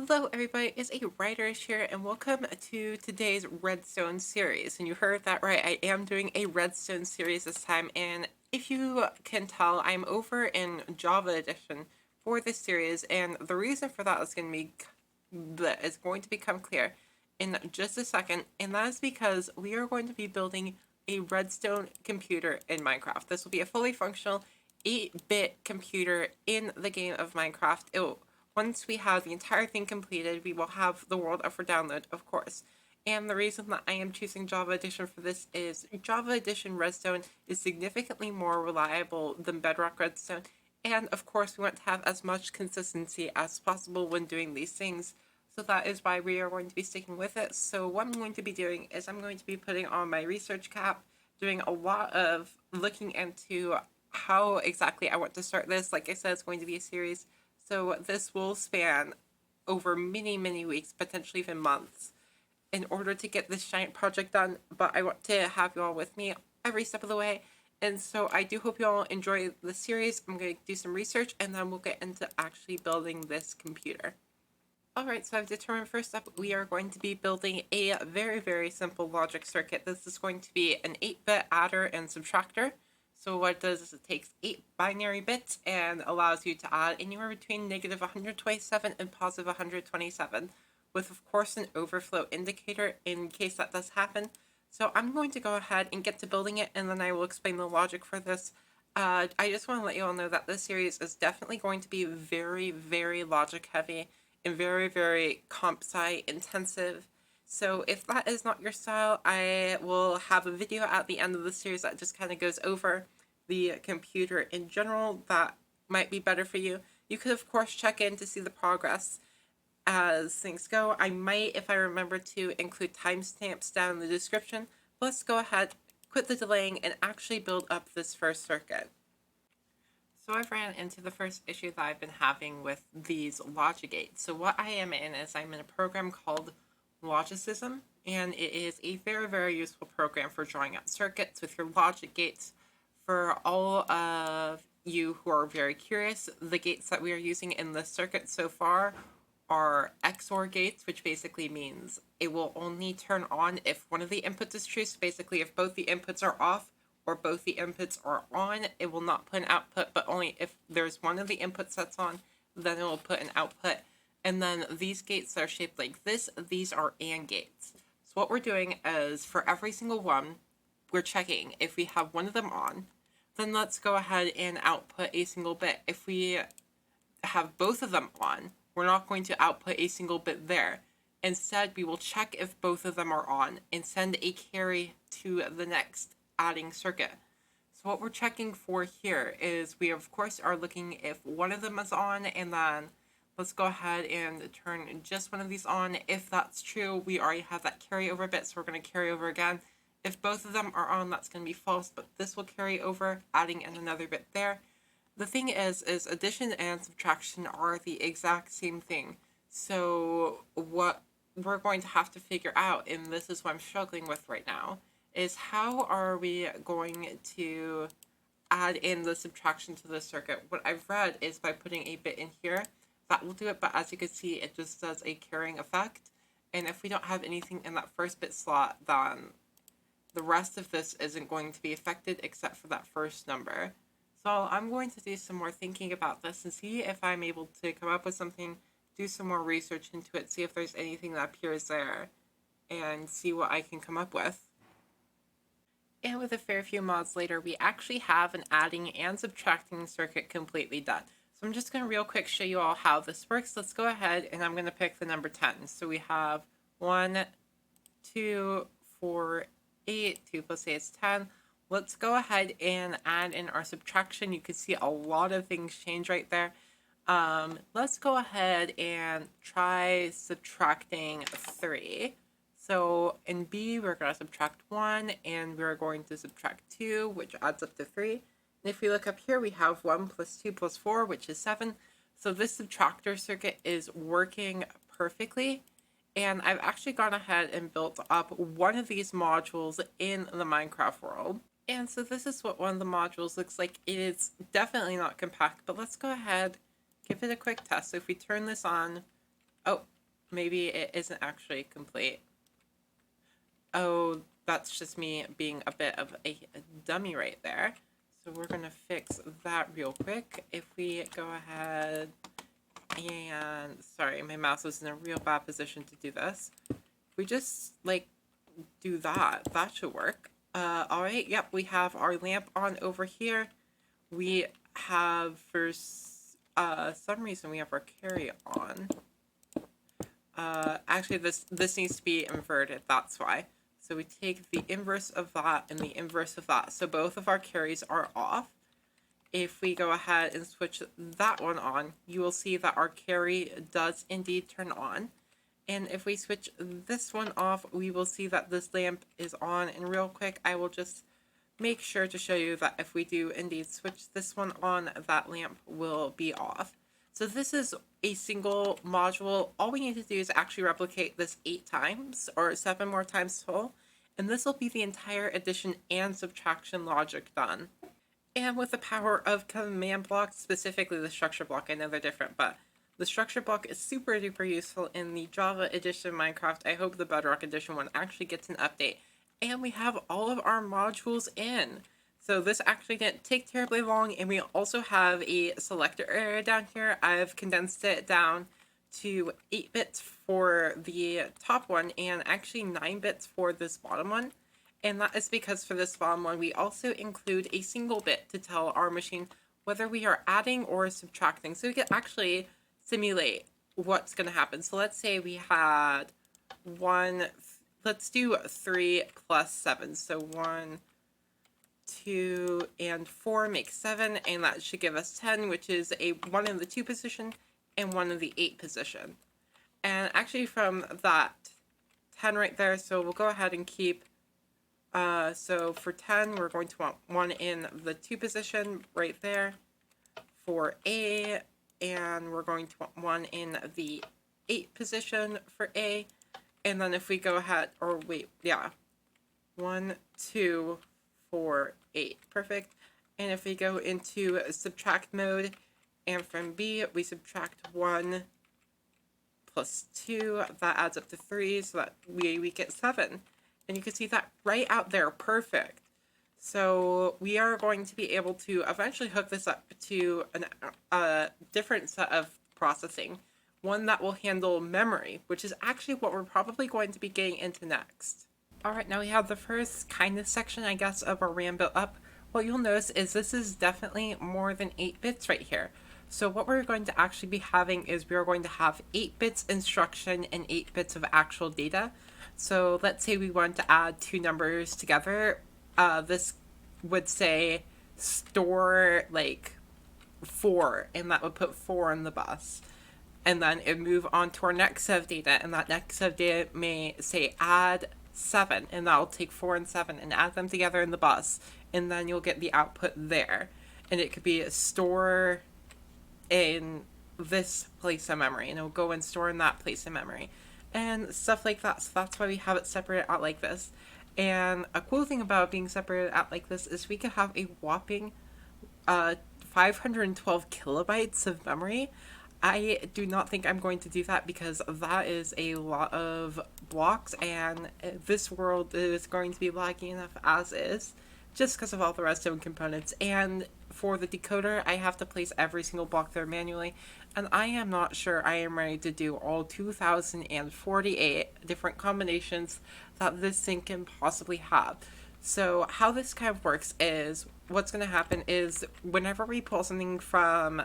Hello everybody, it's a writer here and welcome to today's Redstone series. And you heard that right, I am doing a Redstone series this time, and if you can tell, I'm over in Java Edition for this series, and the reason for that is going to become clear in just a second, and that is because we are going to be building a Redstone computer in Minecraft. This will be a fully functional 8-bit computer in the game of Minecraft. Once we have the entire thing completed, we will have the world up for download, of course. And the reason that I am choosing Java Edition for this is Java Edition Redstone is significantly more reliable than Bedrock Redstone. And of course, we want to have as much consistency as possible when doing these things. So that is why we are going to be sticking with it. So what I'm going to be doing is I'm going to be putting on my research cap, doing a lot of looking into how exactly I want to start this. Like I said, it's going to be a series. So this will span over many, many weeks, potentially even months, in order to get this giant project done. But I want to have you all with me every step of the way. And so I do hope you all enjoy the series. I'm going to do some research and then we'll get into actually building this computer. Alright, so I've determined first up we are going to be building a very, very simple logic circuit. This is going to be an 8-bit adder and subtractor. So what it does is it takes 8 binary bits and allows you to add anywhere between negative 127 and positive 127, with of course an overflow indicator in case that does happen. So I'm going to go ahead and get to building it, and then I will explain the logic for this. I just want to let you all know that this series is definitely going to be very, very logic heavy and very, very comp sci intensive. So if that is not your style, I will have a video at the end of the series that just kind of goes over the computer in general that might be better for you. You could of course check in to see the progress as things go. I might, if I remember, to include timestamps down in the description. But let's go ahead, quit the delaying, and actually build up this first circuit. So I've ran into the first issue that I've been having with these logic gates. So what I am in is I'm in a program called Logicism, and it is a very, very useful program for drawing out circuits with your logic gates. For all of you who are very curious, the gates that we are using in this circuit so far are XOR gates, which basically means it will only turn on if one of the inputs is true. So basically, if both the inputs are off or both the inputs are on, it will not put an output, but only if there's one of the inputs that's on, then it will put an output. And then these gates are shaped like this. These are AND gates. So what we're doing is for every single one, we're checking if we have one of them on, then let's go ahead and output a single bit. If we have both of them on, we're not going to output a single bit there. Instead, we will check if both of them are on and send a carry to the next adding circuit. So what we're checking for here is we of course are looking if one of them is on, and then let's go ahead and turn just one of these on. If that's true, we already have that carryover bit, so we're going to carry over again. If both of them are on, that's going to be false, but this will carry over, adding in another bit there. The thing is addition and subtraction are the exact same thing. So what we're going to have to figure out, and this is what I'm struggling with right now, is how are we going to add in the subtraction to the circuit. What I've read is by putting a bit in here, that will do it, but as you can see, it just does a carrying effect. And if we don't have anything in that first bit slot, then the rest of this isn't going to be affected except for that first number. So I'm going to do some more thinking about this and see if I'm able to come up with something, do some more research into it, see if there's anything that appears there, and see what I can come up with. And with a fair few mods later, we actually have an adding and subtracting circuit completely done. So I'm just going to real quick show you all how this works. Let's go ahead and I'm going to pick the number 10. So we have 1, 2, 4, 8, 2 plus 8 is 10. Let's go ahead and add in our subtraction. You can see a lot of things change right there. Let's go ahead and try subtracting 3. So in B, we're going to subtract 1, and we're going to subtract 2, which adds up to 3. And if we look up here, we have 1 plus 2 plus 4, which is 7. So this subtractor circuit is working perfectly. And I've actually gone ahead and built up one of these modules in the Minecraft world. And so this is what one of the modules looks like. It is definitely not compact, but let's go ahead, give it a quick test. So if we turn this on, oh, Maybe it isn't actually complete. Oh, that's just me being a bit of a dummy right there. So we're gonna fix that real quick. If we go ahead and, sorry, my mouse was in a real bad position to do this. We just like do that. That should work. All right. Yep, we have our lamp on over here. We have, for some reason, we have our carry on. Actually, this needs to be inverted. That's why. So we take the inverse of that and the inverse of that. So both of our carries are off. If we go ahead and switch that one on, you will see that our carry does indeed turn on. And if we switch this one off, we will see that this lamp is on. And real quick, I will just make sure to show you that if we do indeed switch this one on, that lamp will be off. So this is a single module. All we need to do is actually replicate this 8 times or 7 more times total. And this will be the entire addition and subtraction logic done. And with the power of command blocks, specifically the structure block, I know they're different, but the structure block is super duper useful in the Java edition of Minecraft. I hope the Bedrock edition one actually gets an update. And we have all of our modules in. So this actually didn't take terribly long, and we also have a selector area down here. I've condensed it down to 8 bits for the top one, and actually 9 bits for this bottom one. And that is because for this bottom one, we also include a single bit to tell our machine whether we are adding or subtracting. So we can actually simulate what's going to happen. So let's say we had let's do 3 plus 7. So 1, 2, and 4 makes 7, and that should give us 10, which is a 1 in the 2 position and 1 in the 8 position. And actually from that 10 right there, so we'll go ahead and keep, so for 10, we're going to want 1 in the 2 position right there for A, and we're going to want 1 in the 8 position for A. And then if we go ahead, or wait, yeah, 1, 2, 4, 8, perfect. And if we go into subtract mode, and from B, we subtract 1 plus 2, that adds up to 3, so that we get 7. And you can see that right out there, perfect. So we are going to be able to eventually hook this up to a different set of processing, one that will handle memory, which is actually what we're probably going to be getting into next. Alright, now we have the first kind of section, I guess, of our RAM built up. What you'll notice is this is definitely more than 8 bits right here. So what we're going to actually be having is we are going to have 8 bits instruction and 8 bits of actual data. So let's say we want to add 2 numbers together. This would say store like 4, and that would put 4 on the bus. And then it move on to our next set of data, and that next set of data may say add 7, and that will take 4 and 7 and add them together in the bus, and then you'll get the output there. And it could be a store in this place of memory, and it'll go and store in that place of memory, and stuff like that. So that's why we have it separated out like this. And a cool thing about being separated out like this is we could have a whopping 512 kilobytes of memory. I do not think I'm going to do that because that is a lot of blocks, and this world is going to be laggy enough as is, just because of all the redstone components. And for the decoder, I have to place every single block there manually, and I am not sure I am ready to do all 2048 different combinations that this thing can possibly have. So how this kind of works is, what's going to happen is whenever we pull something from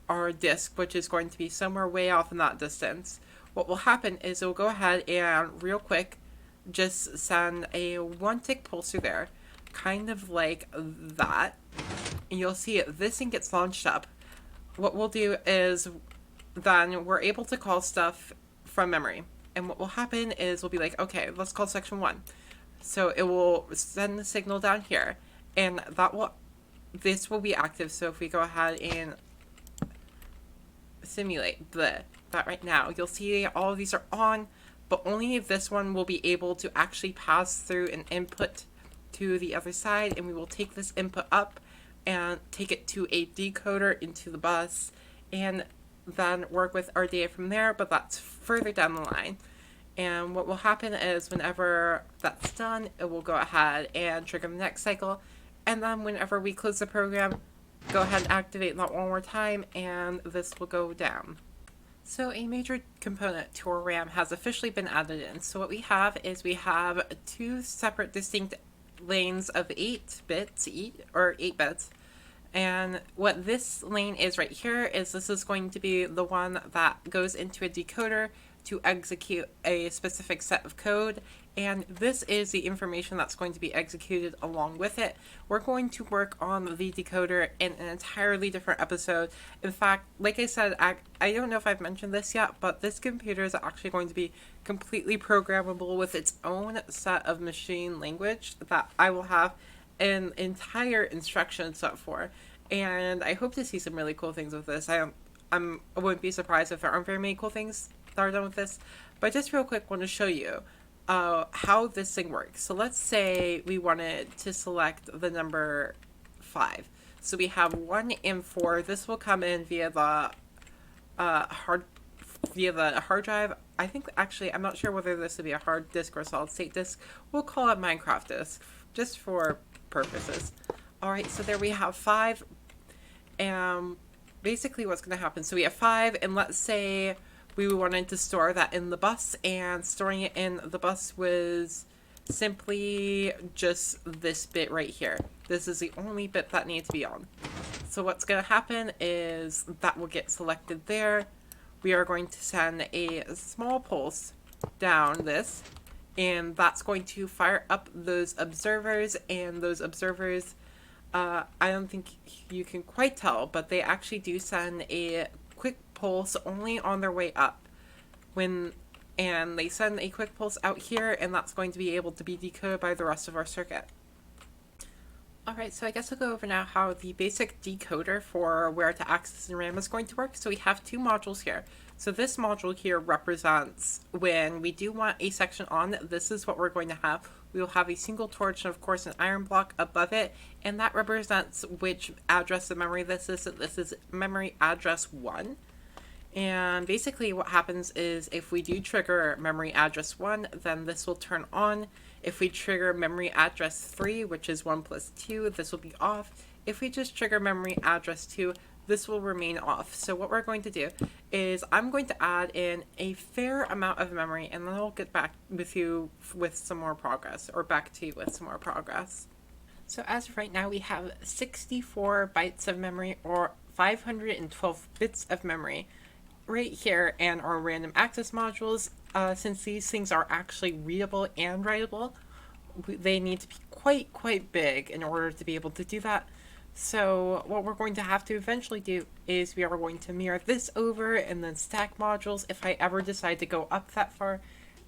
our disk, which is going to be somewhere way off in that distance, what will happen is it will go ahead and real quick just send a 1-tick pulse through there, kind of like that, and you'll see this thing gets launched up. What we'll do is then we're able to call stuff from memory, and what will happen is we'll be like, okay, let's call section 1. So it will send the signal down here, and this will be active. So if we go ahead and simulate that right now, you'll see all of these are on, but only this one will be able to actually pass through an input to the other side, and we will take this input up and take it to a decoder into the bus, and then work with our data from there, but that's further down the line. And what will happen is whenever that's done, it will go ahead and trigger the next cycle. And then whenever we close the program, go ahead and activate that one more time, and this will go down. So a major component to our RAM has officially been added in. So what we have is we have two separate distinct lanes of 8 bits each, or 8 bits. And what this lane is right here is this is going to be the one that goes into a decoder to execute a specific set of code, and this is the information that's going to be executed along with it. We're going to work on the decoder in an entirely different episode. In fact, like I said, I don't know if I've mentioned this yet, but this computer is actually going to be completely programmable with its own set of machine language that I will have an entire instruction set for. And I hope to see some really cool things with this. I wouldn't be surprised if there aren't very many cool things that are done with this. But just real quick, want to show you how this thing works. So let's say we wanted to select the number 5. So we have 1 and 4. This will come in via the hard drive. I think actually I'm not sure whether this would be a hard disk or a solid state disk. We'll call it Minecraft disk just for purposes. All right, so there we have 5. And basically what's going to happen, so we have 5, and let's say we wanted to store that in the bus, and storing it in the bus was simply just this bit right here. This is the only bit that needs to be on. So what's going to happen is that will get selected there. We are going to send a small pulse down this, and that's going to fire up those observers, and those observers, I don't think you can quite tell, but they actually do send a quick pulse only on their way up. And they send a quick pulse out here, and that's going to be able to be decoded by the rest of our circuit. Alright, so I guess I'll go over now how the basic decoder for where to access in RAM is going to work. So we have 2 modules here. So this module here represents when we do want a section on, this is what we're going to have. We will have a single torch and of course an iron block above it, and that represents which address of memory this is. So this is memory address 1. And basically what happens is if we do trigger memory address 1, then this will turn on. If we trigger memory address 3, which is 1 plus 2, this will be off. If we just trigger memory address 2, this will remain off. So what we're going to do is I'm going to add in a fair amount of memory, and then I'll get back with you with some more progress, or back to you with some more progress. So as of right now, we have 64 bytes of memory, or 512 bits of memory right here, and our random access modules, since these things are actually readable and writable, they need to be quite big in order to be able to do that. So what we're going to have to eventually do is we are going to mirror this over and then stack modules. If I ever decide to go up that far,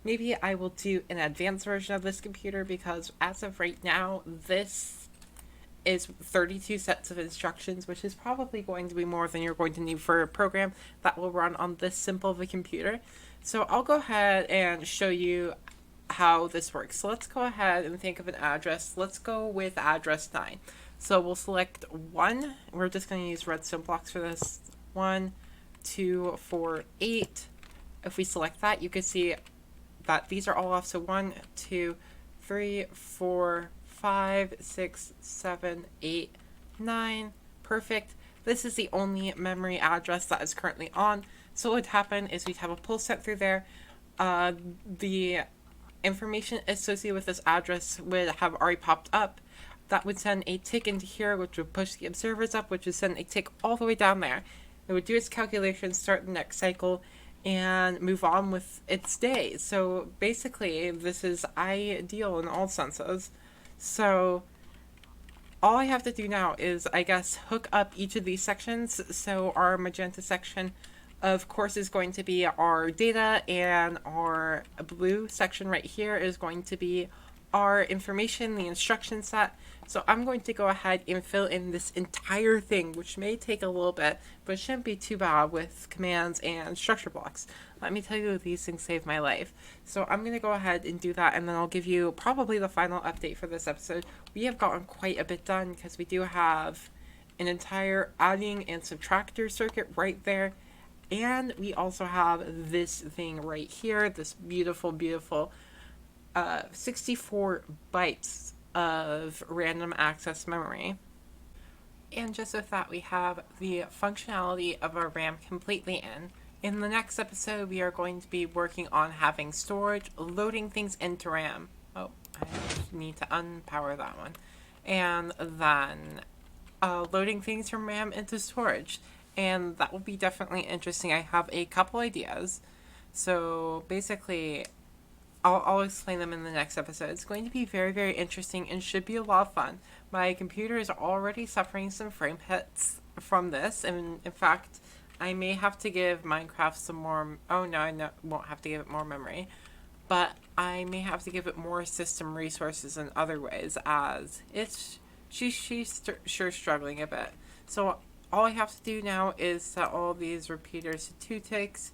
maybe I will do an advanced version of this computer, because as of right now, this is 32 sets of instructions, which is probably going to be more than you're going to need for a program that will run on this simple of a computer. So I'll go ahead and show you how this works. So let's go ahead and think of an address. Let's go with address 9. So we'll select 1. We're just going to use redstone blocks for this. 1, 2, 4, 8. If we select that, you can see that these are all off. So 1, 2, 3, 4, 5, 6, 7, 8, 9. Perfect. This is the only memory address that is currently on. So what would happen is we'd have a pulse set through there. The information associated with this address would have already popped up. That would send a tick into here, which would push the observers up, which would send a tick all the way down there. It would do its calculations, start the next cycle, and move on with its day. So basically, this is ideal in all senses. So all I have to do now is, I guess, hook up each of these sections. So our magenta section, of course, is going to be our data, and our blue section right here is going to be our information, the instruction set. So I'm going to go ahead and fill in this entire thing, which may take a little bit, but it shouldn't be too bad with commands and structure blocks. Let me tell you, these things saved my life. So I'm going to go ahead and do that, and then I'll give you probably the final update for this episode. We have gotten quite a bit done, because we do have an entire adding and subtractor circuit right there, And we also have this thing right here, this beautiful, beautiful 64 bytes of random access memory. And just with that, we have the functionality of our RAM completely in. In the next episode, we are going to be working on having storage, loading things into RAM. Oh, I need to unpower that one. And then loading things from RAM into storage. And that will be definitely interesting. I have a couple ideas. So basically, I'll explain them in the next episode. It's going to be very, very interesting and should be a lot of fun. My computer is already suffering some frame hits from this, and in fact, I may have to give Minecraft some more. Oh no, I won't have to give it more memory, but I may have to give it more system resources in other ways, as she's sure struggling a bit. So all I have to do now is set all these repeaters to 2 ticks,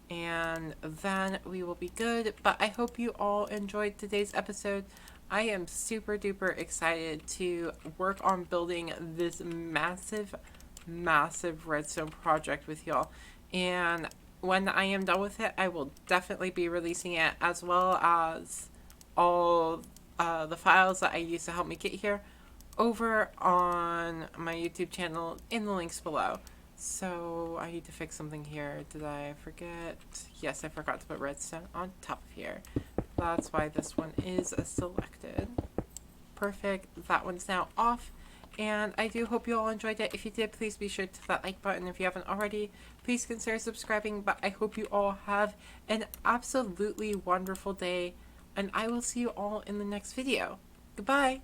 and then we will be good. But I hope you all enjoyed today's episode. I am super duper excited to work on building this massive, massive redstone project with y'all. And when I am done with it, I will definitely be releasing it, as well as all the files that I used to help me get here, over on my YouTube channel in the links below. So I need to fix something here. Did I forget? Yes, I forgot to put redstone on top of here. That's why this one is selected. Perfect. That one's now off. And I do hope you all enjoyed it. If you did, please be sure to hit that like button. If you haven't already, please consider subscribing. But I hope you all have an absolutely wonderful day. And I will see you all in the next video. Goodbye.